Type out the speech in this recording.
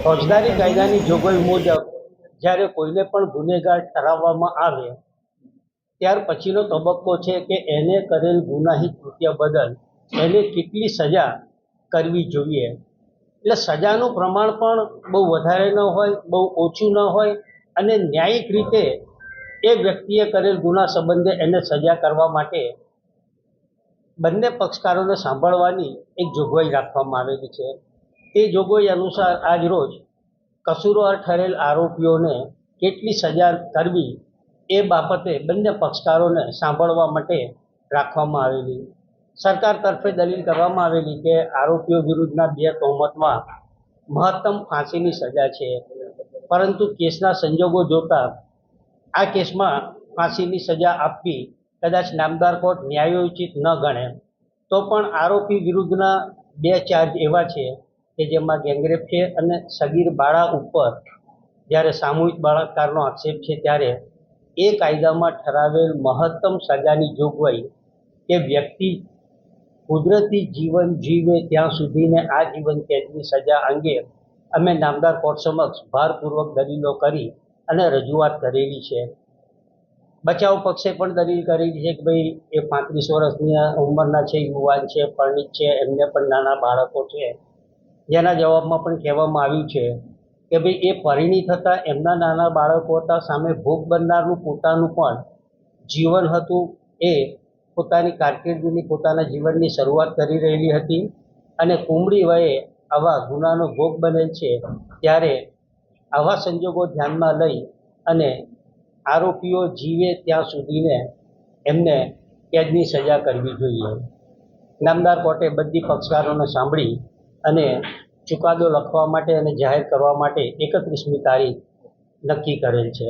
ફોજદારી કાયદાની જોગવાઈ મુજબ જ્યારે કોઈને પણ ગુનેગાર ઠરાવવામાં આવે ત્યાર પછીનો તબક્કો છે કે એને કરેલ ગુનાહિત કૃત્ય બદલ એને કેટલી સજા કરવી જોઈએ. એટલે સજાનું પ્રમાણ પણ બહુ વધારે ન હોય, બહુ ઓછું ન હોય અને ન્યાયિક રીતે એ વ્યક્તિએ કરેલ ગુના સંબંધે એને સજા કરવા માટે બંને પક્ષકારોને સાંભળવાની એક જોગવાઈ રાખવામાં આવેલી છે. તે જોગવાઈ અનુસાર આજ રોજ કસૂરવાર ઠરેલ આરોપીઓને કેટલી સજા કરવી એ બાબતે બંને પક્ષકારોને સાંભળવા માટે રાખવામાં આવેલી. સરકાર તરફે દલીલ કરવામાં આવેલી કે આરોપીઓ વિરુદ્ધના 2 તહોમતમાં મહત્તમ ફાંસીની સજા છે, પરંતુ કેસના સંજોગો જોતા આ કેસમાં ફાંસીની સજા આપવી કદાચ નામદાર કોર્ટ ન્યાયોચિત ન ગણે. તો પણ આરોપી વિરુદ્ધના 2 ચાર્જ એવા છે કે જેમાં ગેંગરેપ છે અને સગીર બાળા ઉપર જ્યારે સામૂહિક બળાત્કારનો આક્ષેપ છે ત્યારે એ કાયદામાં ઠરાવેલ મહત્તમ સજાની જોગવાઈ કે વ્યક્તિ કુદરતી જીવન જીવે ત્યાં સુધીને આજીવન કેદની સજા અંગે અમે નામદાર કોર્ટ સમક્ષ ભારપૂર્વક દલીલો કરી અને રજૂઆત કરેલી છે. બચાવ પક્ષે પણ દલીલ કરેલી છે કે ભાઈ એ 35 વર્ષની ઉંમરના છે, યુવાન છે, પરિણીત છે, એમને પણ નાના બાળકો છે. જેના જવાબમાં પણ કહેવામાં આવ્યું છે કે ભાઈ એ પરિણીત હતા, એમના નાના બાળકો હતા, સામે ભોગ બનનારનું પોતાનું પણ જીવન હતું. એ પોતાની કારકિર્દીની પોતાના જીવનની શરૂઆત કરી રહેલી હતી અને કુમળી વયે આવા ગુનાનો ભોગ બનેલ છે. ત્યારે આવા સંજોગો ધ્યાનમાં લઈ અને આરોપીઓ જીવે ત્યાં સુધીને એમને કેદની સજા કરવી જોઈએ. નામદાર કોર્ટે બધી પક્ષકારોને સાંભળી અને ચુકાદો લખવા માટે અને જાહેર કરવા માટે 31મી તારીખ નક્કી કરેલ છે.